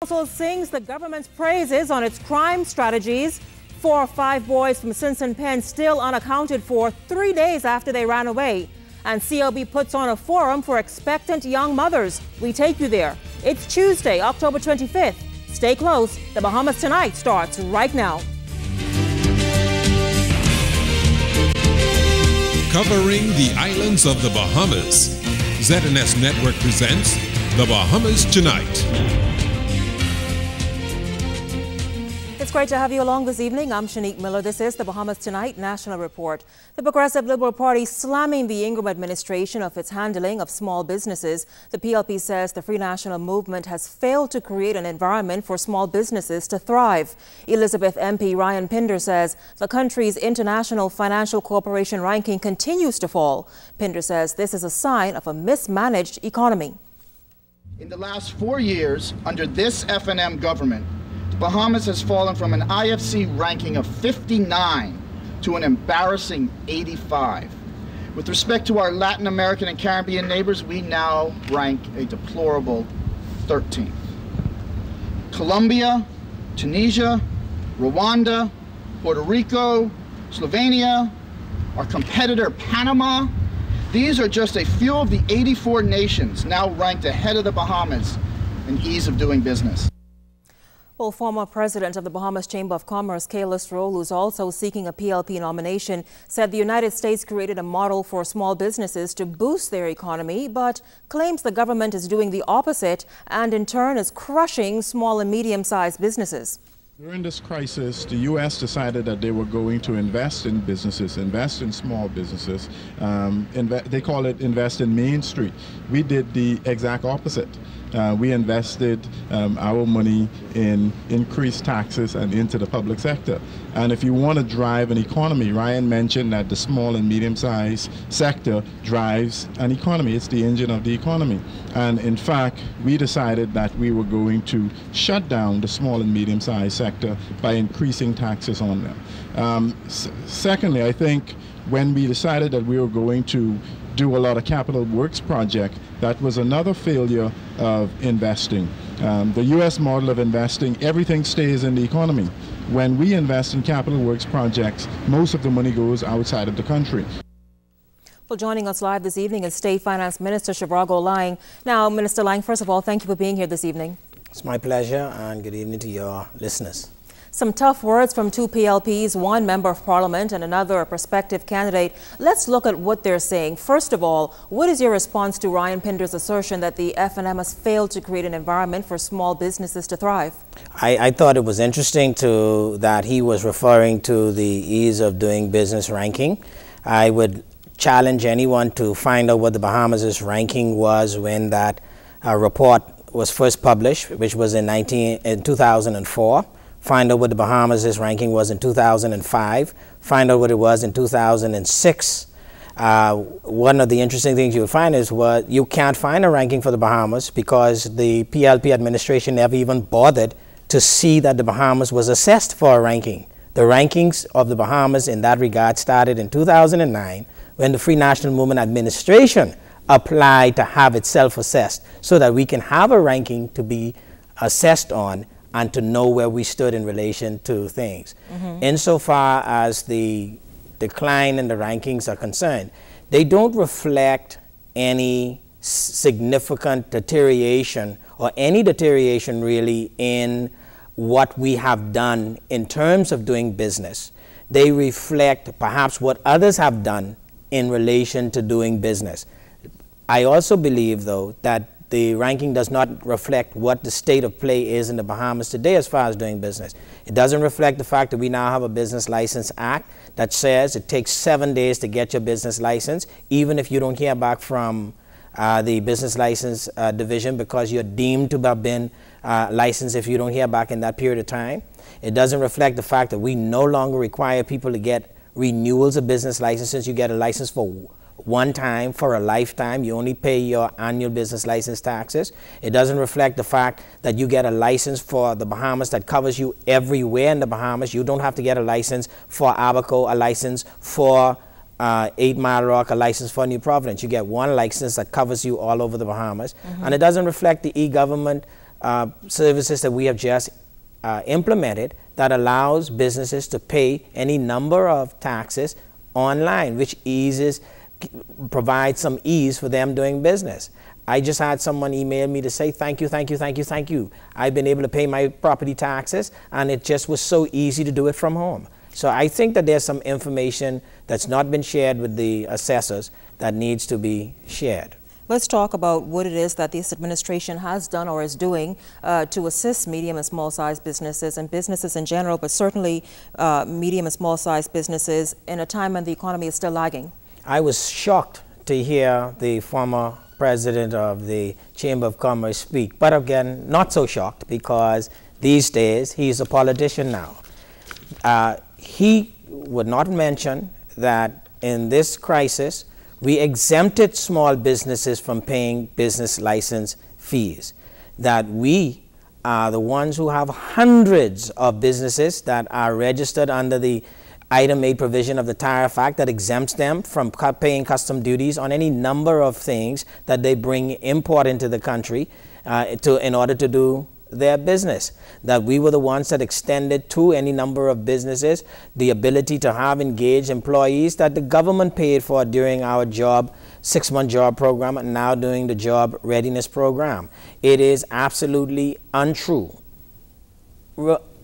Also sings the government's praises on its crime strategies. 4 or 5 boys from Simpson Pen still unaccounted for 3 days after they ran away. And CLB puts on a forum for expectant young mothers. We take you there. It's Tuesday, October 25th. Stay close. The Bahamas Tonight starts right now. Covering the islands of the Bahamas, ZNS Network presents The Bahamas Tonight. It's great to have you along this evening. I'm Shanique Miller. This is the Bahamas Tonight National Report. The Progressive Liberal Party slamming the Ingram administration of its handling of small businesses. The PLP says the Free National Movement has failed to create an environment for small businesses to thrive. Elizabeth MP Ryan Pinder says the country's International Financial Corporation ranking continues to fall. Pinder says this is a sign of a mismanaged economy. In the last 4 years, under this F&M government, Bahamas has fallen from an IFC ranking of 59 to an embarrassing 85. With respect to our Latin American and Caribbean neighbors, we now rank a deplorable 13th. Colombia, Tunisia, Rwanda, Puerto Rico, Slovenia, our competitor Panama, these are just a few of the 84 nations now ranked ahead of the Bahamas in ease of doing business. Well, former president of the Bahamas Chamber of Commerce, Kayla Stroll, who's also seeking a PLP nomination, said the United States created a model for small businesses to boost their economy, but claims the government is doing the opposite and in turn is crushing small and medium-sized businesses. During this crisis, the U.S. decided that they were going to invest in businesses, invest in small businesses. They call it invest in Main Street. We did the exact opposite. We invested our money in increased taxes and into the public sector. And if you want to drive an economy, Ryan mentioned that the small and medium-sized sector drives an economy. It's the engine of the economy. And in fact, we decided that we were going to shut down the small and medium-sized sector by increasing taxes on them. Secondly, I think when we decided that we were going to do a lot of capital works project, that was another failure of investing. The U.S. model of investing, everything stays in the economy. When we invest in capital works projects, most of the money goes outside of the country. Well, joining us live this evening is State Finance Minister Shivago Lang. Now, Minister Lang, first of all, thank you for being here this evening. It's my pleasure, and good evening to your listeners. Some tough words from 2 PLPs, one member of parliament and another a prospective candidate. Let's look at what they're saying. First of all, what is your response to Ryan Pinder's assertion that the F&M has failed to create an environment for small businesses to thrive? I thought it was interesting that he was referring to the ease of doing business ranking. I would challenge anyone to find out what the Bahamas' ranking was when that report was first published, which was in 2004. Find out what the Bahamas' ranking was in 2005. Find out what it was in 2006. One of the interesting things you'll find is you can't find a ranking for the Bahamas because the PLP administration never even bothered to see that the Bahamas was assessed for a ranking. The rankings of the Bahamas in that regard started in 2009 when the Free National Movement administration applied to have itself assessed so that we can have a ranking to be assessed on and to know where we stood in relation to things. Insofar as the decline in the rankings are concerned, they don't reflect any significant deterioration or any deterioration really in what we have done in terms of doing business. They reflect perhaps what others have done in relation to doing business. I also believe, though, that the ranking does not reflect what the state of play is in the Bahamas today as far as doing business. It doesn't reflect the fact that we now have a Business License Act that says it takes 7 days to get your business license, even if you don't hear back from the Business License Division because you're deemed to have been licensed if you don't hear back in that period of time. It doesn't reflect the fact that we no longer require people to get renewals of business licenses. You get a license for one time for a lifetime. You only pay your annual business license taxes. It doesn't reflect the fact that you get a license for the Bahamas that covers you everywhere in the Bahamas. You don't have to get a license for Abaco, a license for 8 Mile Rock, a license for New Providence. You get one license that covers you all over the Bahamas. And it doesn't reflect the e-government services that we have just implemented that allows businesses to pay any number of taxes online, which provides some ease for them doing business. I just had someone email me to say, thank you, thank you, thank you, thank you. I've been able to pay my property taxes, and it just was so easy to do it from home. So I think that there's some information that's not been shared with the assessors that needs to be shared. Let's talk about what it is that this administration has done or is doing to assist medium and small-sized businesses and businesses in general, but certainly medium and small-sized businesses in a time when the economy is still lagging. I was shocked to hear the former president of the Chamber of Commerce speak, but again, not so shocked, because these days he's a politician now. He would not mention that in this crisis we exempted small businesses from paying business license fees, that we are the ones who have hundreds of businesses that are registered under the Item 8 provision of the Tariff Act that exempts them from paying custom duties on any number of things that they import into the country in order to do their business. That we were the ones that extended to any number of businesses the ability to have engaged employees that the government paid for during our 6-month job program, and now doing the job readiness program. It is absolutely untrue,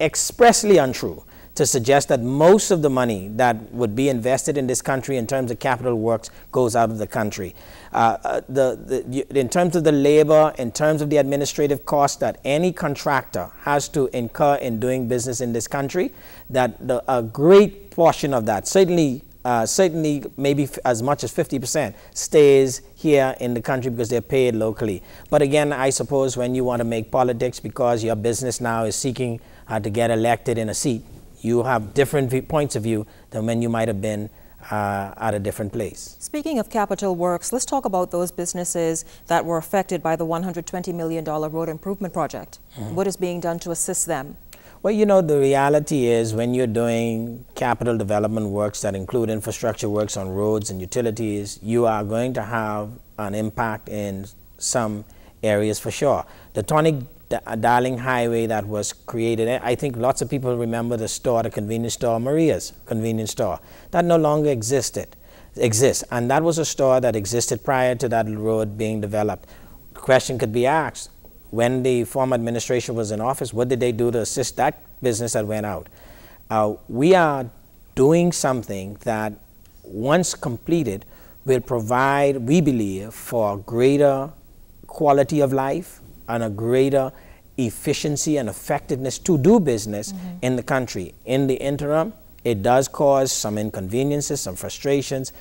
expressly untrue, to suggest that most of the money that would be invested in this country in terms of capital works goes out of the country. In terms of the labor, in terms of the administrative costs that any contractor has to incur in doing business in this country, that a great portion of that, certainly maybe as much as 50%, stays here in the country because they're paid locally. But again, I suppose when you want to make politics because your business now is seeking to get elected in a seat, you have different points of view than when you might have been at a different place. Speaking of capital works, let's talk about those businesses that were affected by the $120 million road improvement project. What is being done to assist them? Well, you know, the reality is when you're doing capital development works that include infrastructure works on roads and utilities, you are going to have an impact in some areas for sure. The Darling Highway that was created, I think lots of people remember the convenience store, Maria's convenience store, that no longer exists, and that was a store that existed prior to that road being developed. The question could be asked, when the former administration was in office, what did they do to assist that business that went out? We are doing something that, once completed, will provide, we believe, for greater quality of life and a greater efficiency and effectiveness to do business in the country. In the interim, it does cause some inconveniences, some frustrations,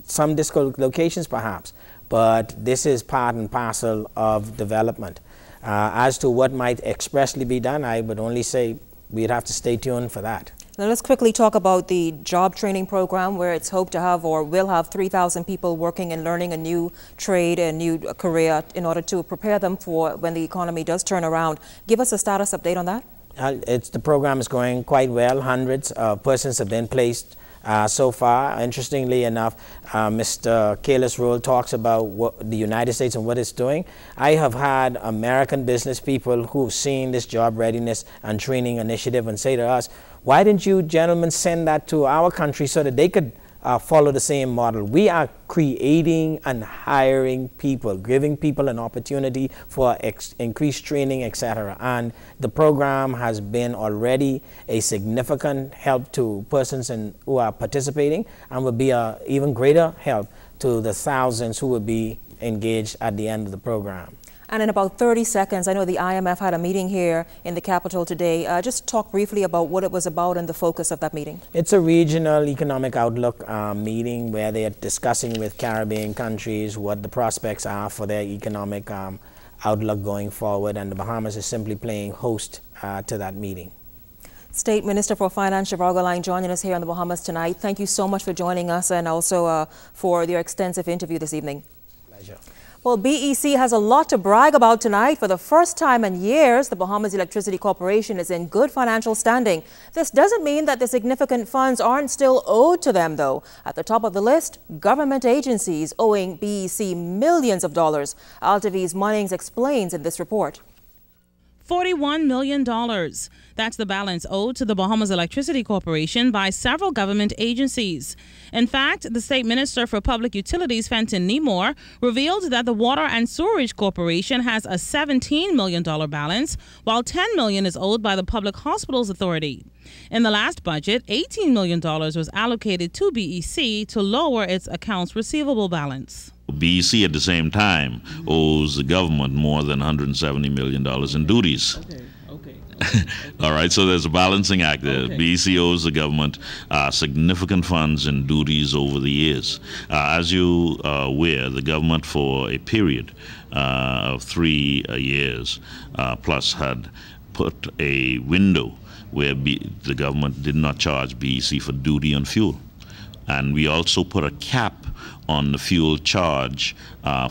some dislocations perhaps, but this is part and parcel of development. As to what might expressly be done, I would only say we'd have to stay tuned for that. Now let's quickly talk about the job training program, where it's hoped to have or will have 3,000 people working and learning a new trade, a new career, in order to prepare them for when the economy does turn around. Give us a status update on that. The program is going quite well. Hundreds of persons have been placed so far. Interestingly enough, Mr. Kayla's role talks about what the United States and what it's doing. I have had American business people who've seen this job readiness and training initiative and say to us, why didn't you gentlemen send that to our country so that they could follow the same model? We are creating and hiring people, giving people an opportunity for increased training, etc. And the program has been already a significant help to persons who are participating, and will be an even greater help to the thousands who will be engaged at the end of the program. And in about 30 seconds, I know the IMF had a meeting here in the Capitol today. Just talk briefly about what it was about and the focus of that meeting. It's a regional economic outlook meeting where they are discussing with Caribbean countries what the prospects are for their economic outlook going forward, and the Bahamas is simply playing host to that meeting. State Minister for Finance Shivargo Line joining us here on the Bahamas tonight. Thank you so much for joining us, and also for your extensive interview this evening. Pleasure. Well, B.E.C. has a lot to brag about tonight. For the first time in years, the Bahamas Electricity Corporation is in good financial standing. This doesn't mean that the significant funds aren't still owed to them, though. At the top of the list, government agencies owing B.E.C. millions of dollars. Altavise Munnings explains in this report. $41 million. That's the balance owed to the Bahamas Electricity Corporation by several government agencies. In fact, the State Minister for Public Utilities, Fenton Nemore, revealed that the Water and Sewerage Corporation has a $17 million balance, while $10 million is owed by the Public Hospitals Authority. In the last budget, $18 million was allocated to B.E.C. to lower its accounts receivable balance. B.E.C. at the same time owes the government more than $170 million in duties. Okay. All right, so there's a balancing act there. Okay. B.E.C. owes the government significant funds in duties over the years. As you are aware, the government for a period of 3 years plus had put a window where the government did not charge B.E.C. for duty on fuel. And we also put a cap on the fuel charge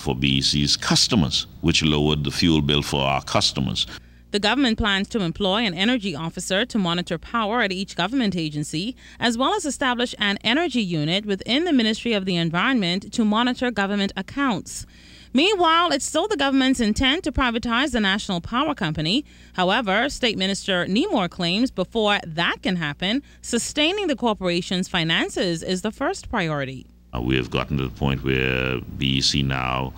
for B.E.C.'s customers, which lowered the fuel bill for our customers. The government plans to employ an energy officer to monitor power at each government agency, as well as establish an energy unit within the Ministry of the Environment to monitor government accounts. Meanwhile, it's still the government's intent to privatize the National Power Company. However, State Minister Nemore claims before that can happen, sustaining the corporation's finances is the first priority. We have gotten to the point where B.E.C. now,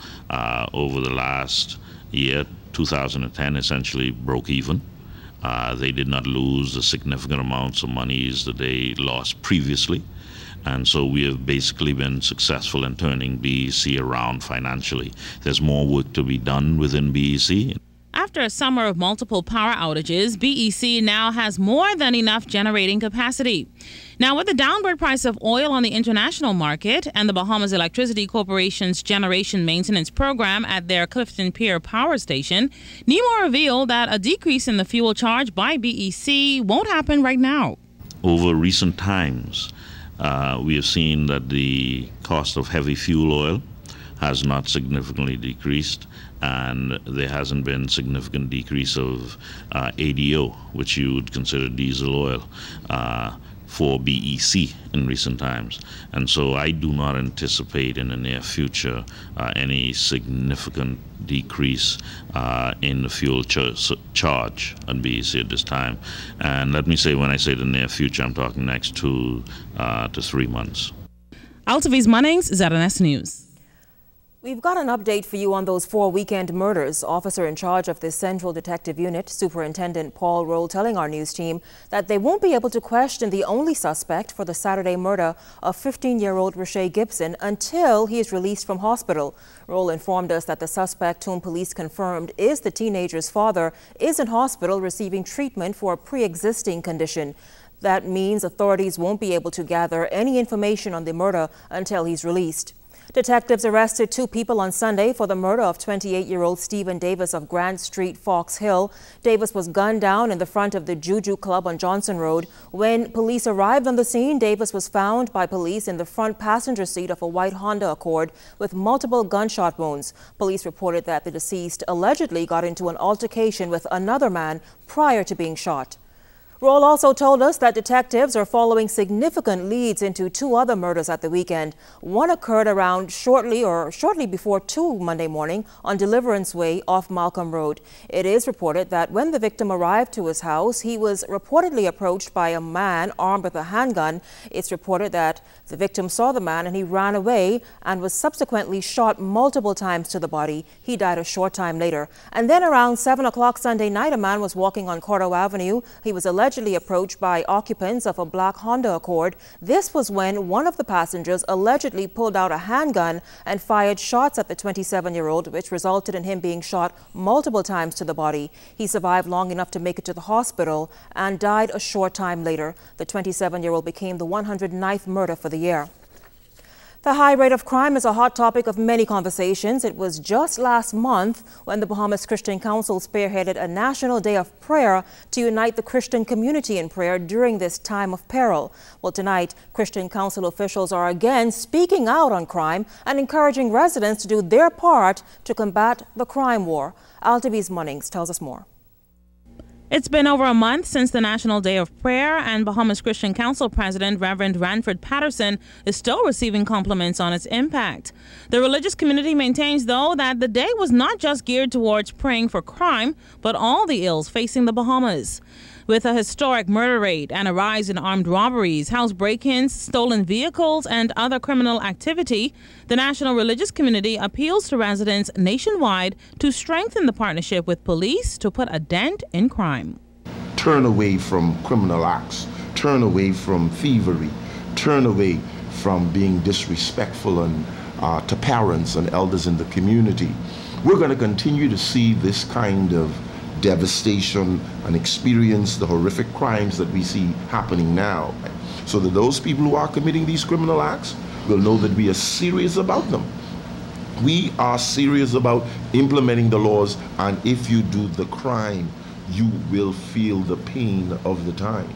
over the last year, 2010, essentially broke even. They did not lose the significant amounts of monies that they lost previously. And so we have basically been successful in turning B.E.C. around financially. There's more work to be done within B.E.C. After a summer of multiple power outages, B.E.C. now has more than enough generating capacity. Now, with the downward price of oil on the international market and the Bahamas Electricity Corporation's generation maintenance program at their Clifton Pier power station, Nemore revealed that a decrease in the fuel charge by B.E.C. won't happen right now. Over recent times, we have seen that the cost of heavy fuel oil has not significantly decreased, and there hasn't been significant decrease of ADO, which you would consider diesel oil, for B.E.C. in recent times. And so I do not anticipate in the near future any significant decrease in the fuel charge at B.E.C. at this time. And let me say, when I say the near future, I'm talking next 2 to 3 months. Altaviz Munnings, ZNS News. We've got an update for you on those 4 weekend murders. Officer in charge of the Central Detective Unit, Superintendent Paul Roll, telling our news team that they won't be able to question the only suspect for the Saturday murder of 15-year-old Rashay Gibson until he is released from hospital. Roll informed us that the suspect, whom police confirmed is the teenager's father, is in hospital receiving treatment for a pre-existing condition. That means authorities won't be able to gather any information on the murder until he's released. Detectives arrested 2 people on Sunday for the murder of 28-year-old Stephen Davis of Grant Street, Fox Hill. Davis was gunned down in the front of the Juju Club on Johnson Road. When police arrived on the scene, Davis was found by police in the front passenger seat of a white Honda Accord with multiple gunshot wounds. Police reported that the deceased allegedly got into an altercation with another man prior to being shot. Roll also told us that detectives are following significant leads into 2 other murders at the weekend. One occurred around shortly before 2 Monday morning on Deliverance Way off Malcolm Road. It is reported that when the victim arrived to his house, he was reportedly approached by a man armed with a handgun. It's reported that the victim saw the man and he ran away and was subsequently shot multiple times to the body. He died a short time later. And then around 7 o'clock Sunday night, a man was walking on Cordo Avenue. He was allegedly approached by occupants of a black Honda Accord. This was when one of the passengers allegedly pulled out a handgun and fired shots at the 27-year-old, which resulted in him being shot multiple times to the body. He survived long enough to make it to the hospital and died a short time later. The 27-year-old became the 109th murder for the year. The high rate of crime is a hot topic of many conversations. It was just last month when the Bahamas Christian Council spearheaded a national day of prayer to unite the Christian community in prayer during this time of peril. Well, tonight, Christian Council officials are again speaking out on crime and encouraging residents to do their part to combat the crime war. Altaviz Munnings tells us more. It's been over a month since the National Day of Prayer, and Bahamas Christian Council President Reverend Ranford Patterson is still receiving compliments on its impact. The religious community maintains, though, that the day was not just geared towards praying for crime, but all the ills facing the Bahamas. With a historic murder rate and a rise in armed robberies, house break-ins, stolen vehicles, and other criminal activity, the national religious community appeals to residents nationwide to strengthen the partnership with police to put a dent in crime. Turn away from criminal acts, turn away from thievery, turn away from being disrespectful to parents and elders in the community. We're going to continue to see this kind of devastation and experience the horrific crimes that we see happening now, so that those people who are committing these criminal acts will know that we are serious about them. We are serious about implementing the laws, and if you do the crime, you will feel the pain of the time.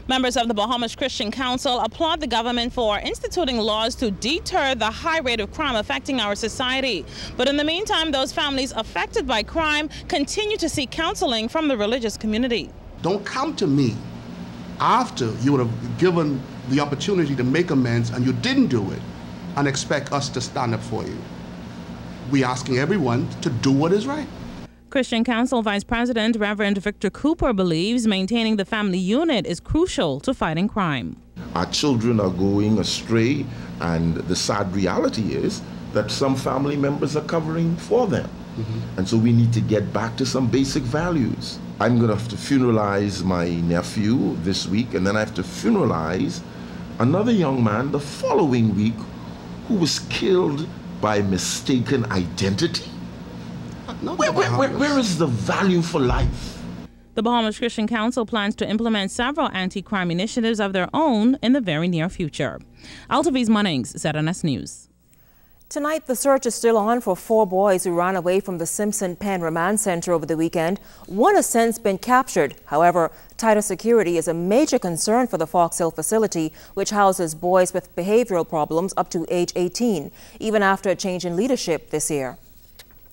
Members of the Bahamas Christian Council applaud the government for instituting laws to deter the high rate of crime affecting our society. But in the meantime, those families affected by crime continue to seek counseling from the religious community. Don't come to me after you would have given the opportunity to make amends and you didn't do it and expect us to stand up for you. We're asking everyone to do what is right. Christian Council Vice President Reverend Victor Cooper believes maintaining the family unit is crucial to fighting crime. Our children are going astray, and the sad reality is that some family members are covering for them. And so we need to get back to some basic values. I'm going to have to funeralize my nephew this week, and then I have to funeralize another young man the following week who was killed by mistaken identity. Where is the value for life? The Bahamas Christian Council plans to implement several anti-crime initiatives of their own in the very near future. Altaviz Munnings, ZNS News. Tonight, the search is still on for 4 boys who ran away from the Simpson Penn Remand Center over the weekend. One has since been captured. However, tighter security is a major concern for the Fox Hill facility, which houses boys with behavioral problems up to age 18, even after a change in leadership this year.